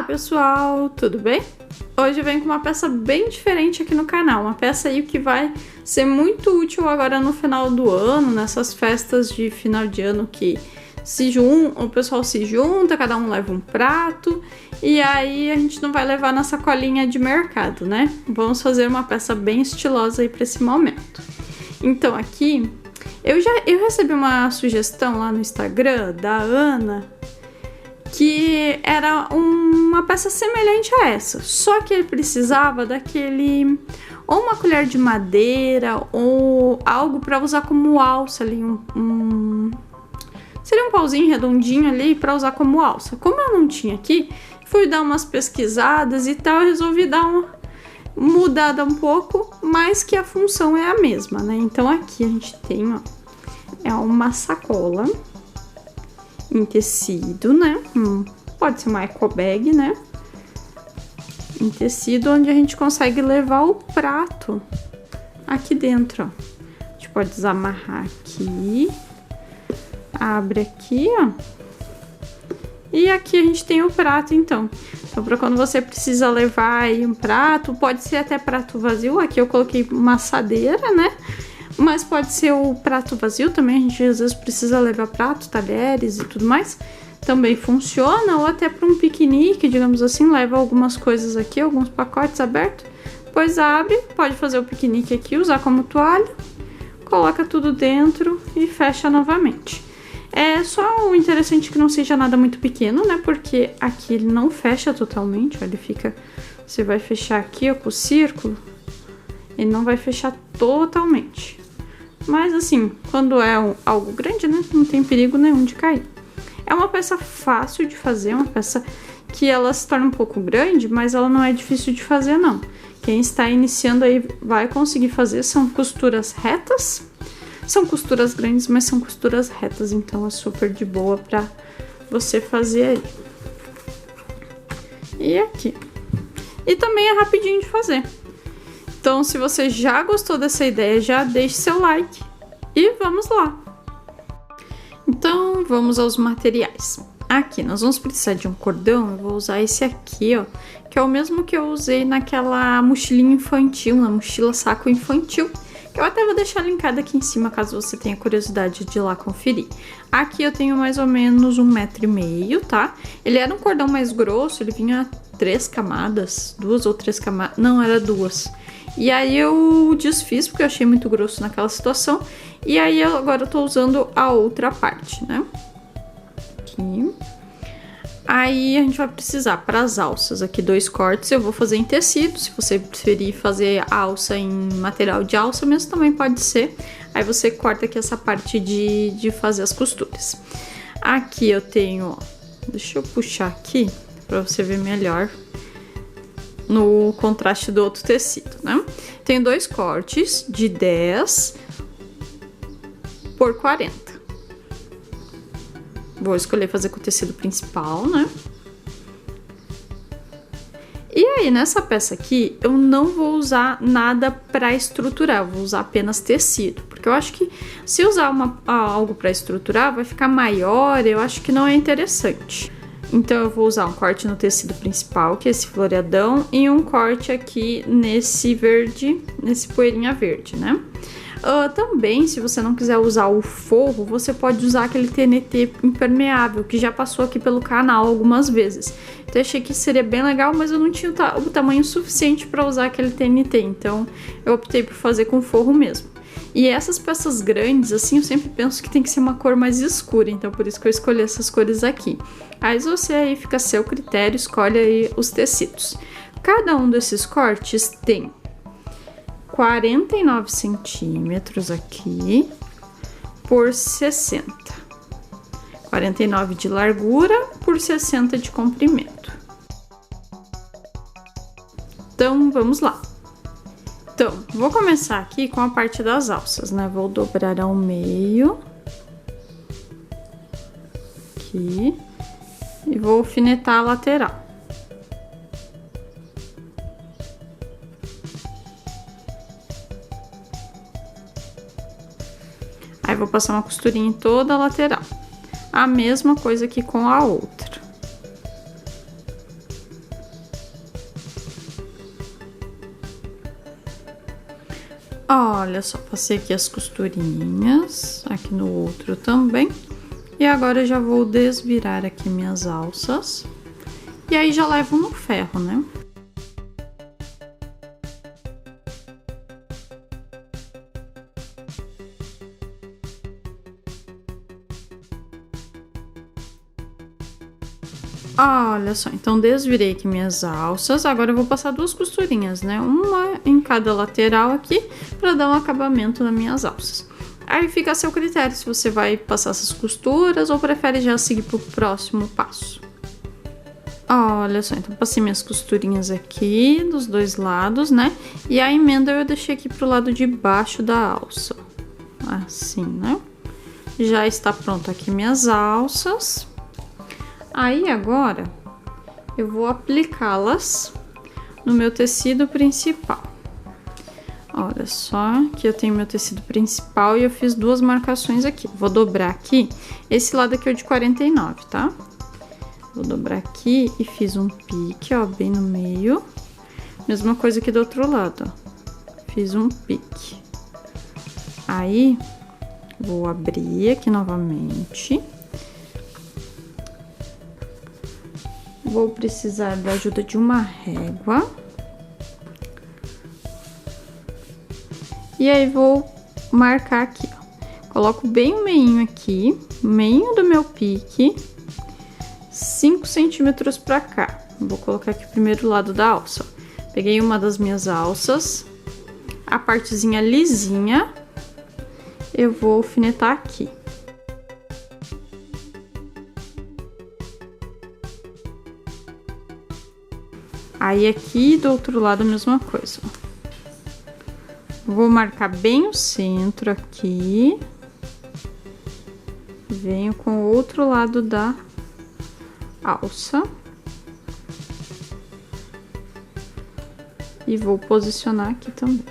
pessoal, tudo bem? Hoje eu venho com uma peça bem diferente aqui no canal, uma peça aí que vai ser muito útil agora no final do ano, nessas festas de final de ano que o pessoal se junta, cada um leva um prato e aí a gente não vai levar na sacolinha de mercado, né? Vamos fazer uma peça bem estilosa aí para esse momento. Então aqui eu recebi uma sugestão lá no Instagram da Ana, que era uma peça semelhante a essa, só que ele precisava daquele, ou uma colher de madeira, ou algo para usar como alça ali, seria um pauzinho redondinho ali para usar como alça. Como eu não tinha aqui, fui dar umas pesquisadas e tal, resolvi dar uma mudada um pouco, mas que a função é a mesma, né? Então aqui a gente tem, ó, é uma sacola em tecido, né? Pode ser uma eco bag, né? Em tecido, onde a gente consegue levar o prato aqui dentro, ó. A gente pode desamarrar aqui, abre aqui, ó. E aqui a gente tem o prato, então. Então, para quando você precisa levar aí um prato, pode ser até prato vazio. Aqui eu coloquei uma assadeira, né? Mas pode ser o prato vazio também, a gente às vezes precisa levar prato, talheres e tudo mais. Também funciona, ou até para um piquenique, digamos assim, leva algumas coisas aqui, alguns pacotes abertos. Depois abre, pode fazer o piquenique aqui, usar como toalha, coloca tudo dentro e fecha novamente. É só o interessante que não seja nada muito pequeno, né? Porque aqui ele não fecha totalmente, ó, ele fica... Você vai fechar aqui, ó, com o círculo, ele não vai fechar totalmente. Mas assim, quando é algo grande, né, não tem perigo nenhum de cair. É uma peça fácil de fazer, uma peça que ela se torna um pouco grande, mas ela não é difícil de fazer, não. Quem está iniciando aí vai conseguir fazer, são costuras retas. São costuras grandes, mas são costuras retas, então é super de boa pra você fazer aí. E aqui. E também é rapidinho de fazer. Então, se você já gostou dessa ideia, já deixe seu like e vamos lá! Então, vamos aos materiais. Aqui, nós vamos precisar de um cordão, eu vou usar esse aqui, ó, que é o mesmo que eu usei naquela mochilinha infantil, na mochila saco infantil, que eu até vou deixar linkada aqui em cima, caso você tenha curiosidade de ir lá conferir. Aqui eu tenho mais ou menos 1,5 m, tá? Ele era um cordão mais grosso, ele vinha 3 camadas, 2 ou 3 camadas, não, era 2. E aí eu desfiz, porque eu achei muito grosso naquela situação. E aí agora eu tô usando a outra parte, né? Aqui. Aí a gente vai precisar, para as alças, aqui 2 cortes. Eu vou fazer em tecido, se você preferir fazer a alça em material de alça mesmo, também pode ser. Aí você corta aqui essa parte de fazer as costuras. Aqui eu tenho, ó, deixa eu puxar aqui, para você ver melhor no contraste do outro tecido, né? Tem 2 cortes de 10 por 40. Vou escolher fazer com o tecido principal, né? E aí, nessa peça aqui, eu não vou usar nada para estruturar, eu vou usar apenas tecido, porque eu acho que se usar algo para estruturar, vai ficar maior, eu acho que não é interessante. Então eu vou usar um corte no tecido principal, que é esse floreadão, e um corte aqui nesse verde, nesse poeirinha verde, né? Também, se você não quiser usar o forro, você pode usar aquele TNT impermeável, que já passou aqui pelo canal algumas vezes. Então eu achei que seria bem legal, mas eu não tinha o tamanho suficiente para usar aquele TNT, então eu optei por fazer com forro mesmo. E essas peças grandes, assim, eu sempre penso que tem que ser uma cor mais escura, então por isso que eu escolhi essas cores aqui. Aí você aí fica a seu critério, escolhe aí os tecidos. Cada um desses cortes tem 49 centímetros aqui por 60. 49 de largura por 60 de comprimento. Então, vamos lá. Então, vou começar aqui com a parte das alças, né? Vou dobrar ao meio. Aqui. E vou alfinetar a lateral. Aí, vou passar uma costurinha em toda a lateral. A mesma coisa aqui com a outra. Olha só, passei aqui as costurinhas, aqui no outro também. E agora eu já vou desvirar aqui minhas alças. E aí já levo no ferro, né? Olha só, então desvirei aqui minhas alças, agora eu vou passar duas costurinhas, né? Uma em cada lateral aqui, para dar um acabamento nas minhas alças. Aí fica a seu critério se você vai passar essas costuras ou prefere já seguir pro próximo passo. Olha só, então passei minhas costurinhas aqui dos dois lados, né? E a emenda eu deixei aqui pro lado de baixo da alça, assim, né? Já está pronto aqui minhas alças. Aí agora eu vou aplicá-las no meu tecido principal. Olha só, que eu tenho meu tecido principal e eu fiz duas marcações aqui. Vou dobrar aqui, esse lado aqui é o de 49, tá? Vou dobrar aqui e fiz um pique, ó, bem no meio. Mesma coisa aqui do outro lado, ó. Fiz um pique. Aí, vou abrir aqui novamente. Vou precisar da ajuda de uma régua. E aí, vou marcar aqui, ó. Coloco bem o meinho aqui, meinho do meu pique, 5 centímetros pra cá. Vou colocar aqui o primeiro lado da alça. Peguei uma das minhas alças, a partezinha lisinha, eu vou alfinetar aqui. Aí aqui do outro lado a mesma coisa, ó. Vou marcar bem o centro aqui. Venho com o outro lado da alça. E vou posicionar aqui também.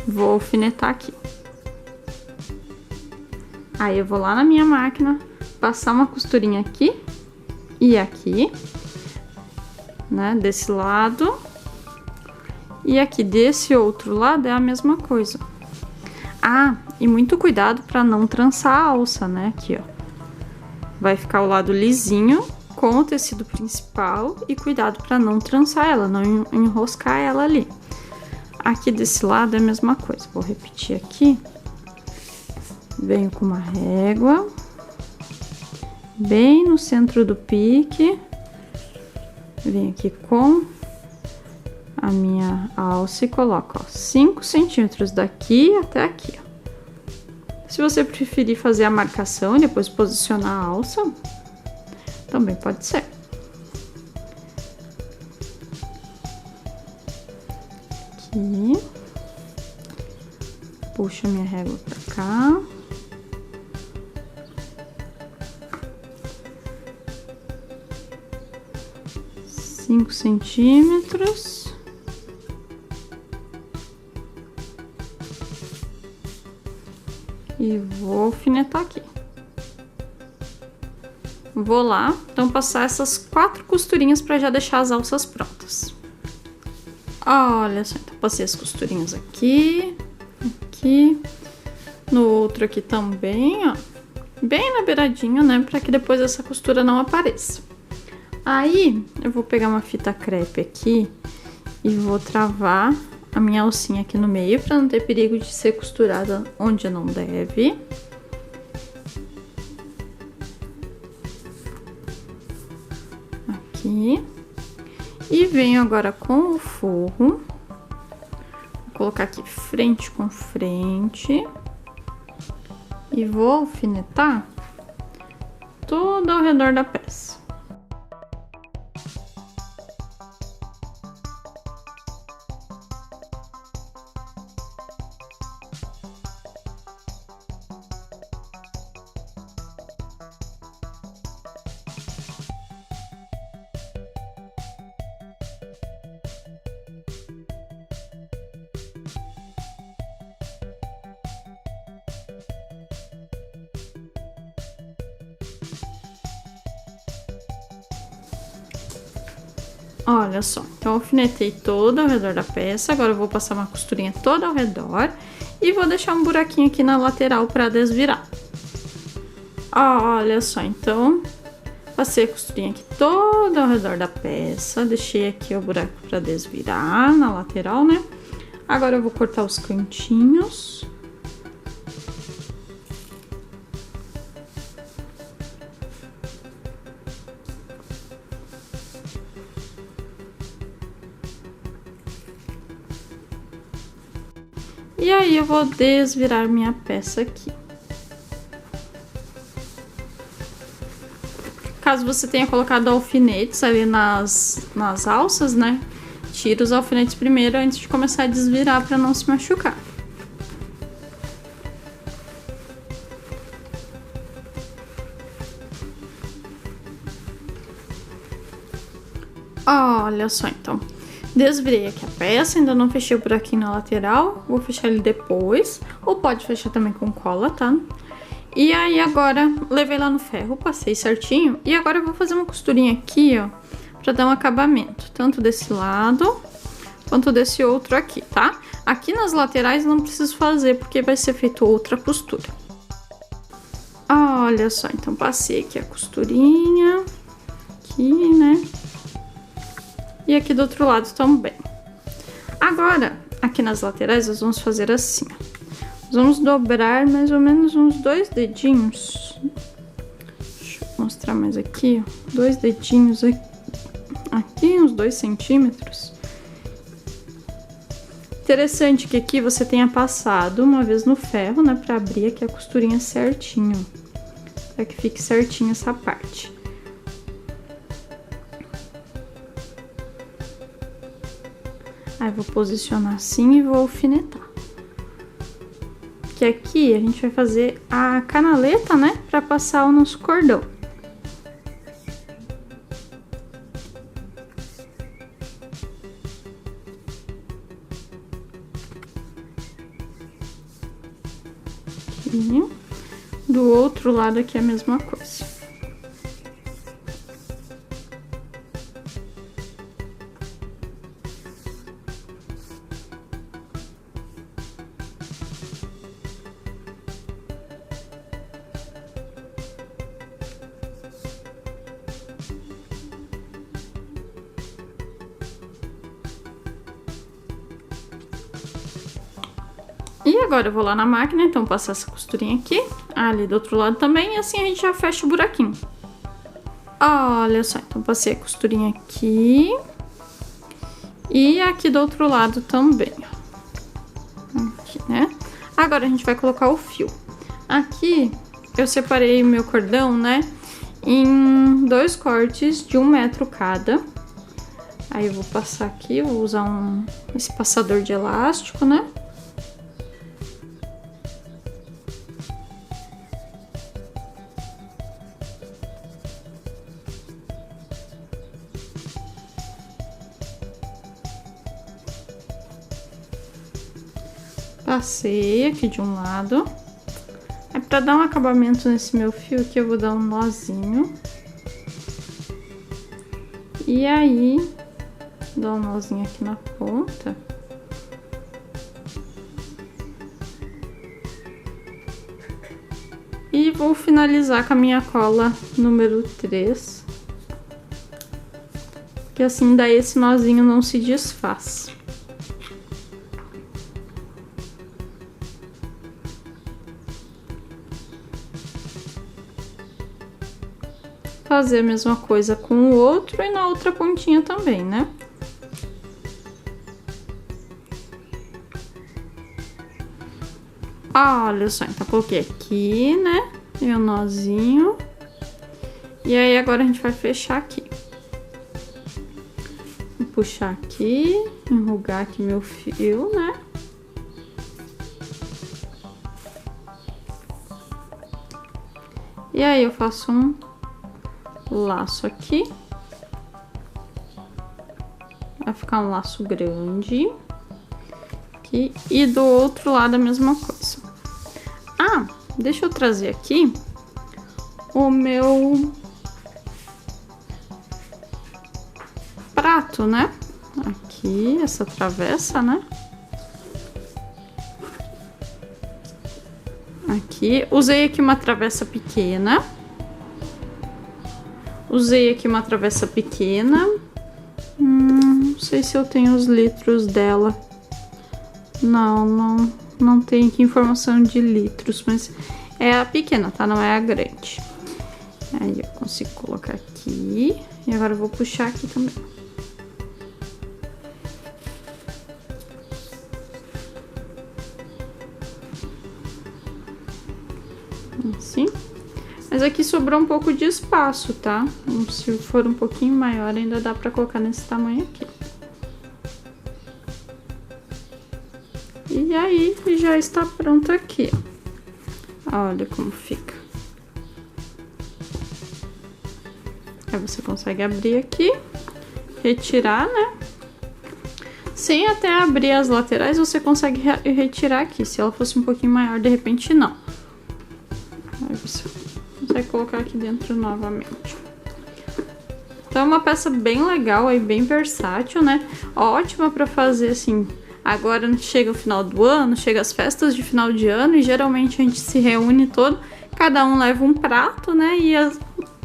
Vou alfinetar aqui. Aí eu vou lá na minha máquina, passar uma costurinha aqui e aqui, né, desse lado. E aqui desse outro lado é a mesma coisa. Ah, e muito cuidado para não trançar a alça, né, aqui, ó. Vai ficar o lado lisinho com o tecido principal e cuidado para não trançar ela, não enroscar ela ali. Aqui desse lado é a mesma coisa. Vou repetir aqui. Venho com uma régua, bem no centro do pique. Venho aqui com a minha alça e coloco, ó, 5 centímetros daqui até aqui, ó. Se você preferir fazer a marcação e depois posicionar a alça, também pode ser. Aqui. Puxo a minha régua pra cá. Cinco centímetros. E vou alfinetar aqui. Vou lá, então, passar essas 4 costurinhas para já deixar as alças prontas. Olha só, então, passei as costurinhas aqui, aqui, no outro aqui também, ó. Bem na beiradinha, né, para que depois essa costura não apareça. Aí, eu vou pegar uma fita crepe aqui e vou travar a minha alcinha aqui no meio, para não ter perigo de ser costurada onde não deve. Aqui. E venho agora com o forro. Vou colocar aqui frente com frente. E vou alfinetar todo ao redor da peça. Olha só, então eu alfinetei todo ao redor da peça, agora eu vou passar uma costurinha toda ao redor e vou deixar um buraquinho aqui na lateral para desvirar. Olha só, então passei a costurinha aqui toda ao redor da peça, deixei aqui o buraco para desvirar na lateral, né? Agora eu vou cortar os cantinhos. E aí eu vou desvirar minha peça aqui. Caso você tenha colocado alfinetes ali nas alças, né? Tira os alfinetes primeiro antes de começar a desvirar para não se machucar. Olha só, então. Desvirei aqui a peça, ainda não fechei o buraquinho na lateral, vou fechar ele depois, ou pode fechar também com cola, tá? E aí agora, levei lá no ferro, passei certinho, e agora eu vou fazer uma costurinha aqui, ó, pra dar um acabamento, tanto desse lado, quanto desse outro aqui, tá? Aqui nas laterais não preciso fazer, porque vai ser feito outra costura. Olha só, então passei aqui a costurinha, aqui, né? E aqui do outro lado também. Agora, aqui nas laterais, nós vamos fazer assim, ó. Nós vamos dobrar mais ou menos uns 2 dedinhos. Deixa eu mostrar mais aqui, ó. 2 dedinhos aqui, uns 2 centímetros. Interessante que aqui você tenha passado uma vez no ferro, né? Pra abrir aqui a costurinha certinho. Pra que fique certinho essa parte. Aí vou posicionar assim e vou alfinetar. Que aqui a gente vai fazer a canaleta, né? Pra passar o nosso cordão. Aqui. Do outro lado aqui é a mesma coisa. E agora eu vou lá na máquina, então passar essa costurinha aqui, ali do outro lado também, e assim a gente já fecha o buraquinho. Olha só, então passei a costurinha aqui e aqui do outro lado também, ó. Aqui, né? Agora a gente vai colocar o fio. Aqui eu separei o meu cordão, né, em 2 cortes de 1 metro cada. Aí eu vou passar aqui, vou usar esse passador de elástico, né? Passei aqui de um lado. É pra dar um acabamento nesse meu fio aqui, eu vou dar um nozinho. E aí, dou um nozinho aqui na ponta. E vou finalizar com a minha cola número 3. Que assim, daí esse nozinho não se desfaz. Fazer a mesma coisa com o outro e na outra pontinha também, né? Olha só, então coloquei aqui, né? Meu nozinho. E aí agora a gente vai fechar aqui. Vou puxar aqui, enrugar aqui meu fio, né? E aí eu faço um laço aqui. Vai ficar um laço grande. Aqui. E do outro lado a mesma coisa. Ah, deixa eu trazer aqui o meu prato, né? Aqui, essa travessa, né? Aqui, usei aqui uma travessa pequena. Usei aqui uma travessa pequena. Não sei se eu tenho os litros dela. Não tem aqui informação de litros, mas é a pequena, tá? Não é a grande. Aí eu consigo colocar aqui. E agora eu vou puxar aqui também. Assim. Mas aqui sobrou um pouco de espaço, tá? Se for um pouquinho maior, ainda dá pra colocar nesse tamanho aqui. E aí, já está pronto aqui. Olha como fica. Aí você consegue abrir aqui, retirar, né? Sem até abrir as laterais, você consegue retirar aqui. Se ela fosse um pouquinho maior, de repente, não. Aí você consegue colocar aqui dentro novamente. Então é uma peça bem legal e bem versátil, né? Ótima pra fazer assim. Agora chega o final do ano, chega as festas de final de ano e geralmente a gente se reúne todo, cada um leva um prato, né? E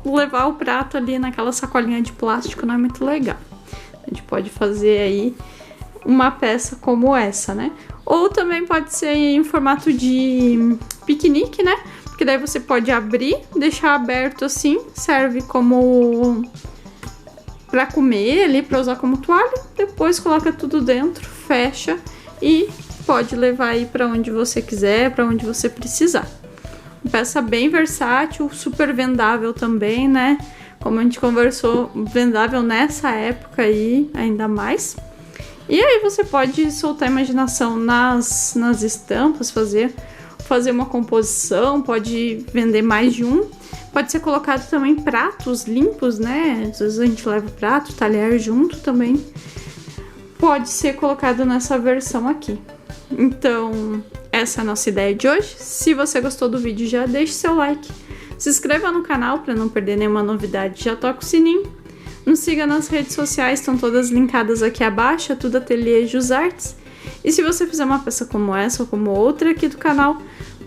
levar o prato ali naquela sacolinha de plástico não é muito legal. A gente pode fazer aí uma peça como essa, né? Ou também pode ser em formato de piquenique, né? Porque daí você pode abrir, deixar aberto assim, serve como para comer ali, para usar como toalha, depois coloca tudo dentro, fecha e pode levar aí para onde você quiser, para onde você precisar. Uma peça bem versátil, super vendável também, né? Como a gente conversou, vendável nessa época aí, ainda mais. E aí você pode soltar a imaginação nas estampas, fazer uma composição, pode vender mais de um. Pode ser colocado também pratos limpos, né? Às vezes a gente leva prato, talher junto também. Pode ser colocado nessa versão aqui. Então, essa é a nossa ideia de hoje. Se você gostou do vídeo, já deixe seu like. Se inscreva no canal para não perder nenhuma novidade. Já toca o sininho. Nos siga nas redes sociais, estão todas linkadas aqui abaixo. É tudo Ateliê Jus Artes. E se você fizer uma peça como essa ou como outra aqui do canal,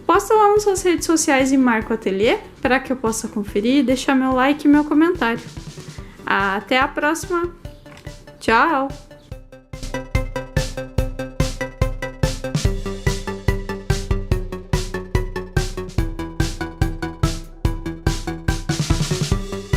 posta lá nas suas redes sociais e marca o ateliê para que eu possa conferir e deixar meu like e meu comentário. Até a próxima! Tchau!